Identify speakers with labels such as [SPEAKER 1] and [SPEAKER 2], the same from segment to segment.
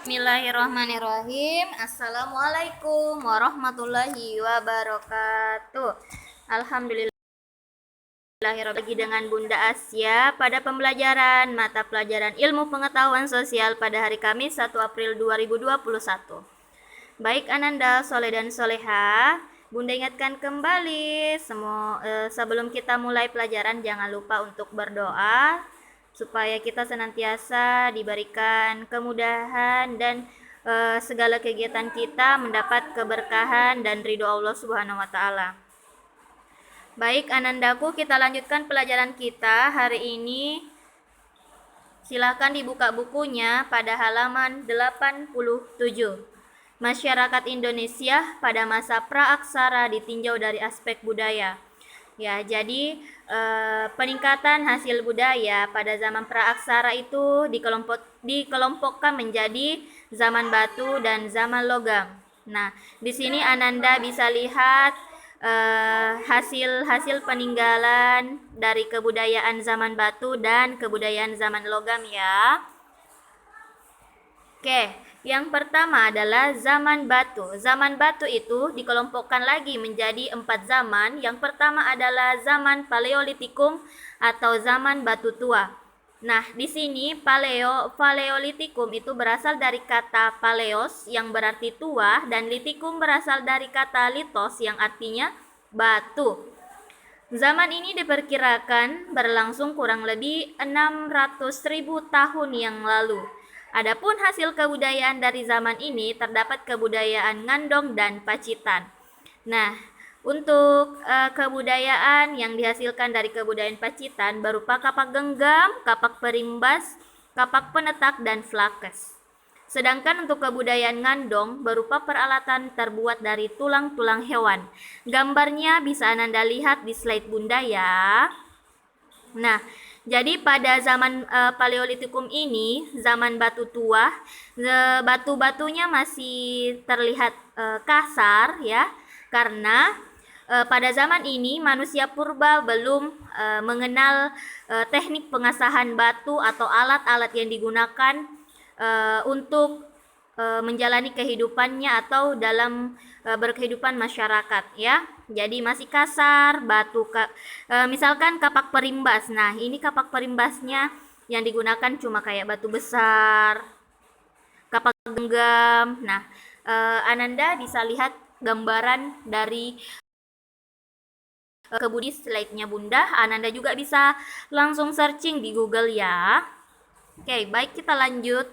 [SPEAKER 1] Bismillahirrahmanirrahim. Assalamualaikum warahmatullahi wabarakatuh. Alhamdulillahirrahmanirrahim. Dengan Bunda Asya pada pembelajaran mata pelajaran ilmu pengetahuan sosial pada hari Kamis 1 April 2021. Baik Ananda, Soleh dan Soleha, Bunda ingatkan kembali sebelum kita mulai pelajaran jangan lupa untuk berdoa supaya kita senantiasa diberikan kemudahan dan segala kegiatan kita mendapat keberkahan dan ridho Allah Subhanahu wa taala. Baik Anandaku, kita lanjutkan pelajaran kita hari ini. Silakan dibuka bukunya pada halaman 87. Masyarakat Indonesia pada masa praaksara ditinjau dari aspek budaya. Ya, jadi peningkatan hasil budaya pada zaman praaksara itu dikelompokkan menjadi zaman batu dan zaman logam. Nah, di sini Ananda bisa lihat hasil peninggalan dari kebudayaan zaman batu dan kebudayaan zaman logam ya. Oke, yang pertama adalah zaman batu. Zaman batu itu dikelompokkan lagi menjadi 4 zaman. Yang pertama adalah zaman Paleolitikum atau zaman batu tua. Nah, di sini Paleolitikum itu berasal dari kata paleos yang berarti tua dan litikum berasal dari kata litos yang artinya batu. Zaman ini diperkirakan berlangsung kurang lebih 600.000 tahun yang lalu. Adapun hasil kebudayaan dari zaman ini terdapat kebudayaan Ngandong dan Pacitan. Nah, untuk kebudayaan yang dihasilkan dari kebudayaan Pacitan berupa kapak genggam, kapak perimbas, kapak penetak, dan flakes. Sedangkan untuk kebudayaan Ngandong berupa peralatan terbuat dari tulang-tulang hewan. Gambarnya bisa Ananda lihat di slide Bunda ya. Nah, jadi pada zaman Paleolitikum ini, zaman batu tua, batu-batunya masih terlihat kasar ya, karena pada zaman ini manusia purba belum mengenal teknik pengasahan batu atau alat-alat yang digunakan untuk menjalani kehidupannya atau dalam berkehidupan masyarakat ya. Jadi masih kasar, batu misalkan kapak perimbas. Nah, ini kapak perimbasnya yang digunakan cuma kayak batu besar, kapak genggam. Nah, Ananda bisa lihat gambaran dari kebudi slide-nya Bunda. Ananda juga bisa langsung searching di Google ya. Oke, baik kita lanjut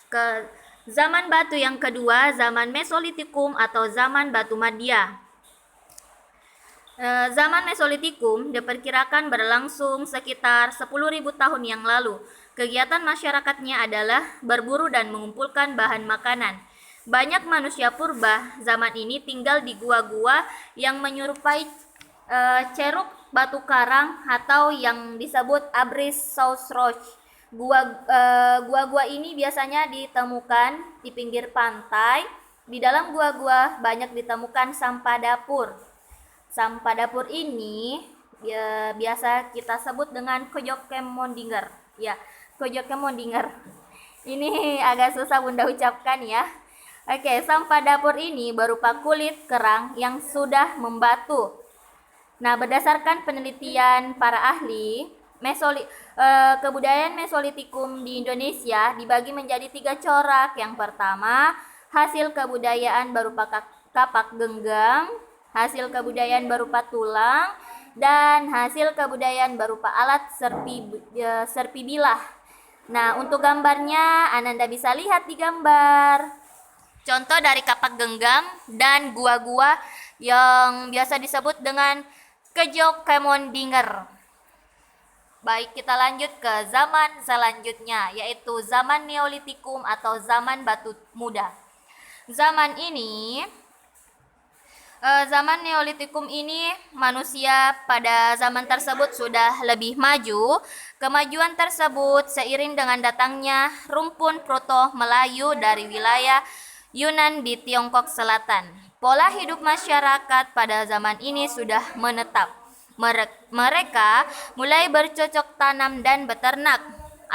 [SPEAKER 1] ke zaman batu yang kedua, zaman Mesolitikum atau zaman batu Madya. Zaman Mesolitikum diperkirakan berlangsung sekitar 10.000 tahun yang lalu. Kegiatan masyarakatnya adalah berburu dan mengumpulkan bahan makanan. Banyak manusia purba zaman ini tinggal di gua-gua yang menyerupai ceruk batu karang atau yang disebut Abris South Roch. Gua-gua ini biasanya ditemukan di pinggir pantai. Di dalam gua-gua banyak ditemukan sampah dapur. Sampah dapur ini biasa kita sebut dengan Kojokemondinger. Ya, Kojokemondinger. Ini agak susah Bunda ucapkan ya. Oke, sampah dapur ini berupa kulit kerang yang sudah membatu. Nah, berdasarkan penelitian para ahli, kebudayaan Mesolitikum di Indonesia dibagi menjadi 3 corak. Yang pertama, hasil kebudayaan berupa kapak genggam, hasil kebudayaan berupa tulang, dan hasil kebudayaan berupa alat serpi bilah. Nah, untuk gambarnya Ananda bisa lihat di gambar. Contoh dari kapak genggam dan gua-gua yang biasa disebut dengan Kojokemondinger. Baik, kita lanjut ke zaman selanjutnya, yaitu zaman Neolitikum atau zaman batu muda. Zaman Neolitikum ini manusia pada zaman tersebut sudah lebih maju. Kemajuan tersebut seiring dengan datangnya rumpun Proto Melayu dari wilayah Yunan di Tiongkok Selatan. Pola hidup masyarakat pada zaman ini sudah menetap. Mereka mulai bercocok tanam dan beternak.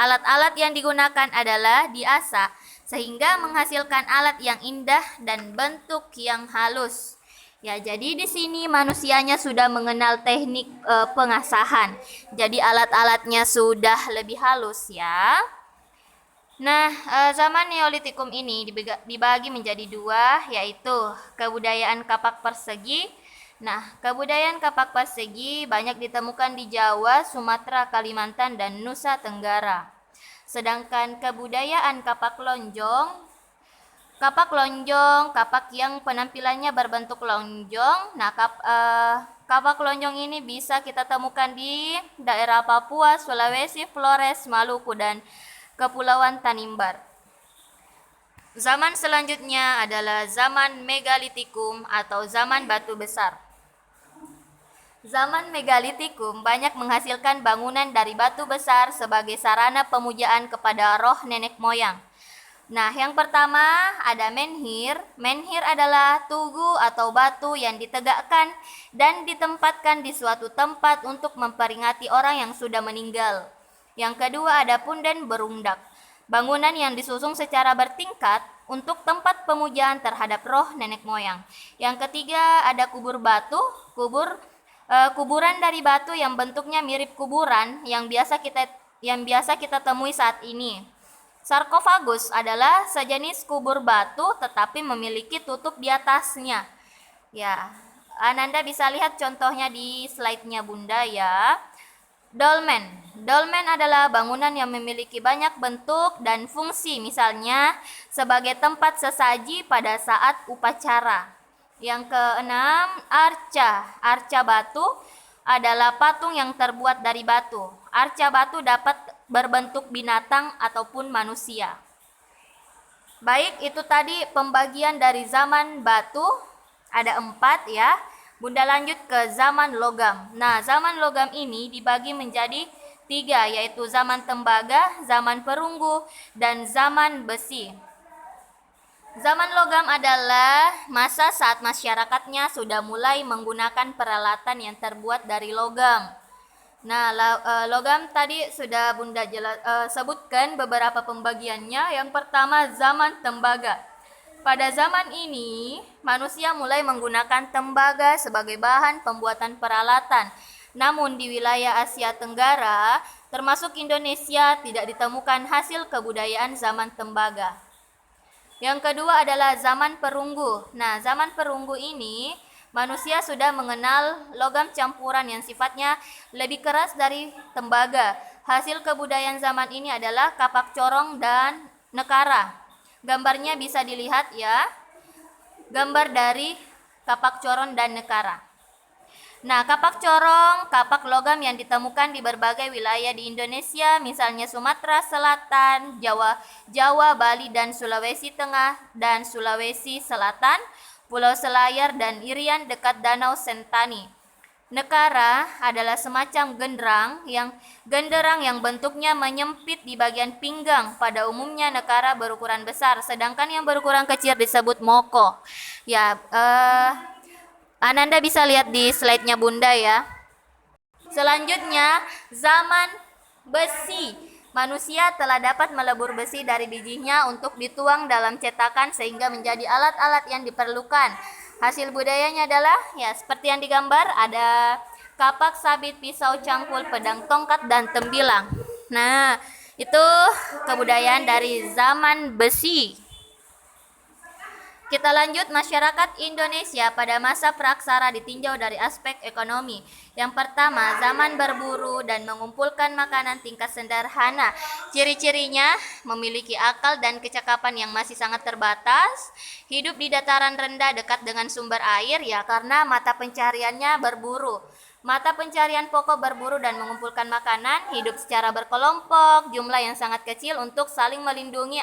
[SPEAKER 1] Alat-alat yang digunakan adalah diasah sehingga menghasilkan alat yang indah dan bentuk yang halus. Ya, jadi di sini manusianya sudah mengenal teknik pengasahan. Jadi alat-alatnya sudah lebih halus ya. Nah, zaman Neolitikum ini dibagi menjadi dua, yaitu kebudayaan kapak persegi. Nah, kebudayaan kapak persegi banyak ditemukan di Jawa, Sumatera, Kalimantan, dan Nusa Tenggara. Sedangkan kebudayaan kapak lonjong, kapak yang penampilannya berbentuk lonjong. Nah, kapak lonjong ini bisa kita temukan di daerah Papua, Sulawesi, Flores, Maluku, dan Kepulauan Tanimbar. Zaman selanjutnya adalah zaman Megalitikum atau zaman batu besar. Zaman Megalitikum banyak menghasilkan bangunan dari batu besar sebagai sarana pemujaan kepada roh nenek moyang. Nah, yang pertama ada menhir. Menhir adalah tugu atau batu yang ditegakkan dan ditempatkan di suatu tempat untuk memperingati orang yang sudah meninggal. Yang kedua ada punden berundak, bangunan yang disusun secara bertingkat untuk tempat pemujaan terhadap roh nenek moyang. Yang ketiga ada kubur batu, kuburan dari batu yang bentuknya mirip kuburan yang biasa kita temui saat ini. Sarkofagus adalah sejenis kubur batu tetapi memiliki tutup di atasnya. Ya, Ananda bisa lihat contohnya di slide-nya Bunda ya. Dolmen adalah bangunan yang memiliki banyak bentuk dan fungsi, misalnya sebagai tempat sesaji pada saat upacara. Yang keenam, arca batu adalah patung yang terbuat dari batu. Arca batu dapat berbentuk binatang ataupun manusia. Baik, itu tadi pembagian dari zaman batu, ada 4 ya. Bunda lanjut ke zaman logam. Nah, zaman logam ini dibagi menjadi 3, yaitu zaman tembaga, zaman perunggu, dan zaman besi. Zaman logam adalah masa saat masyarakatnya sudah mulai menggunakan peralatan yang terbuat dari logam. Nah, logam tadi sudah Bunda sebutkan beberapa pembagiannya. Yang pertama, zaman tembaga. Pada zaman ini, manusia mulai menggunakan tembaga sebagai bahan pembuatan peralatan. Namun di wilayah Asia Tenggara, termasuk Indonesia, tidak ditemukan hasil kebudayaan zaman tembaga. Yang kedua adalah zaman perunggu. Nah, zaman perunggu ini, manusia sudah mengenal logam campuran yang sifatnya lebih keras dari tembaga. Hasil kebudayaan zaman ini adalah kapak corong dan nekara. Gambarnya bisa dilihat ya, gambar dari kapak corong dan nekara. Nah, kapak corong, kapak logam yang ditemukan di berbagai wilayah di Indonesia, misalnya Sumatera Selatan, Jawa, Bali, dan Sulawesi Tengah, dan Sulawesi Selatan, Pulau Selayar, dan Irian dekat Danau Sentani. Nekara adalah semacam genderang yang bentuknya menyempit di bagian pinggang. Pada umumnya nekara berukuran besar, sedangkan yang berukuran kecil disebut moko. Ya, Ananda bisa lihat di slide-nya Bunda ya. Selanjutnya, zaman besi. Manusia telah dapat melebur besi dari bijinya untuk dituang dalam cetakan sehingga menjadi alat-alat yang diperlukan. Hasil budayanya adalah ya seperti yang digambar, ada kapak, sabit, pisau, cangkul, pedang, tongkat, dan tembilang. Nah, itu kebudayaan dari zaman besi. Kita lanjut, masyarakat Indonesia pada masa praksara ditinjau dari aspek ekonomi. Yang pertama, zaman berburu dan mengumpulkan makanan tingkat sederhana. Ciri-cirinya memiliki akal dan kecakapan yang masih sangat terbatas, hidup di dataran rendah dekat dengan sumber air ya karena mata pencariannya berburu. Mata pencarian pokok berburu dan mengumpulkan makanan, hidup secara berkelompok, jumlah yang sangat kecil untuk saling melindungi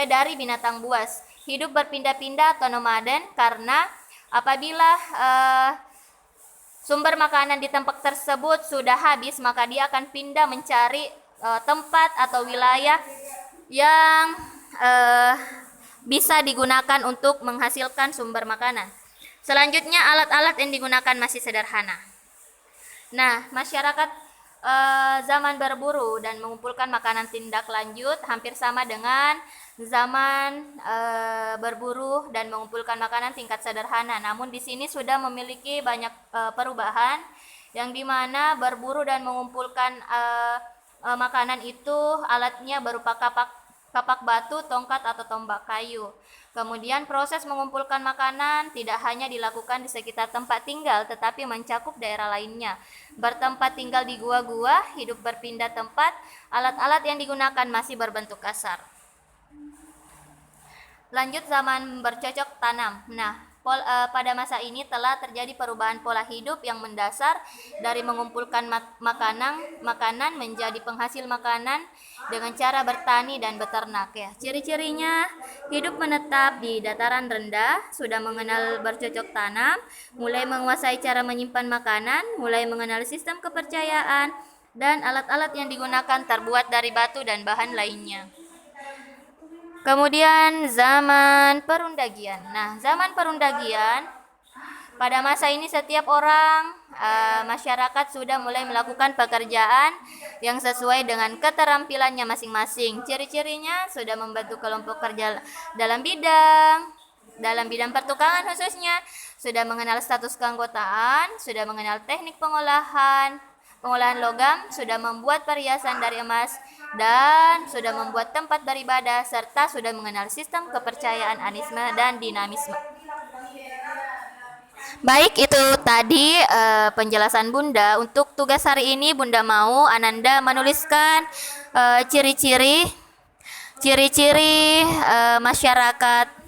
[SPEAKER 1] dari binatang buas. Hidup berpindah-pindah atau nomaden karena apabila sumber makanan di tempat tersebut sudah habis, maka dia akan pindah mencari tempat atau wilayah yang bisa digunakan untuk menghasilkan sumber makanan. Selanjutnya, alat-alat yang digunakan masih sederhana. Nah, masyarakat zaman berburu dan mengumpulkan makanan tindak lanjut hampir sama dengan zaman berburu dan mengumpulkan makanan tingkat sederhana. Namun di sini sudah memiliki banyak perubahan, yang dimana berburu dan mengumpulkan makanan itu alatnya berupa kapak batu, tongkat atau tombak kayu. Kemudian proses mengumpulkan makanan tidak hanya dilakukan di sekitar tempat tinggal, tetapi mencakup daerah lainnya. Bertempat tinggal di gua-gua, hidup berpindah tempat, alat-alat yang digunakan masih berbentuk kasar. Lanjut zaman bercocok tanam. Nah, pada masa ini telah terjadi perubahan pola hidup yang mendasar dari mengumpulkan makanan menjadi penghasil makanan dengan cara bertani dan beternak ya. Ciri-cirinya hidup menetap di dataran rendah, sudah mengenal bercocok tanam, mulai menguasai cara menyimpan makanan, mulai mengenal sistem kepercayaan, dan alat-alat yang digunakan terbuat dari batu dan bahan lainnya. Kemudian zaman perundagian. Nah, zaman perundagian pada masa ini setiap orang masyarakat sudah mulai melakukan pekerjaan yang sesuai dengan keterampilannya masing-masing. Ciri-cirinya sudah membantu kelompok kerja dalam bidang pertukangan khususnya, sudah mengenal status keanggotaan, sudah mengenal teknik pengolahan logam, sudah membuat perhiasan dari emas, dan sudah membuat tempat beribadah, serta sudah mengenal sistem kepercayaan anisme dan dinamisme. Baik, itu tadi penjelasan Bunda. Untuk tugas hari ini Bunda mau Ananda menuliskan ciri-ciri masyarakat.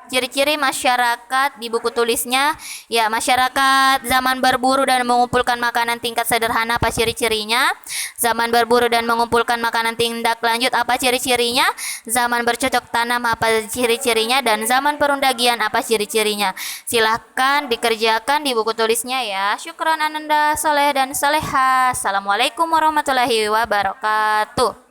[SPEAKER 1] Ciri-ciri masyarakat di buku tulisnya, ya, masyarakat zaman berburu dan mengumpulkan makanan tingkat sederhana, apa ciri-cirinya? Zaman berburu dan mengumpulkan makanan tindak lanjut, apa ciri-cirinya? Zaman bercocok tanam, apa ciri-cirinya? Dan zaman perundagian, apa ciri-cirinya? Silahkan dikerjakan di buku tulisnya ya. Syukron Ananda, soleh dan soleha. Assalamualaikum warahmatullahi wabarakatuh.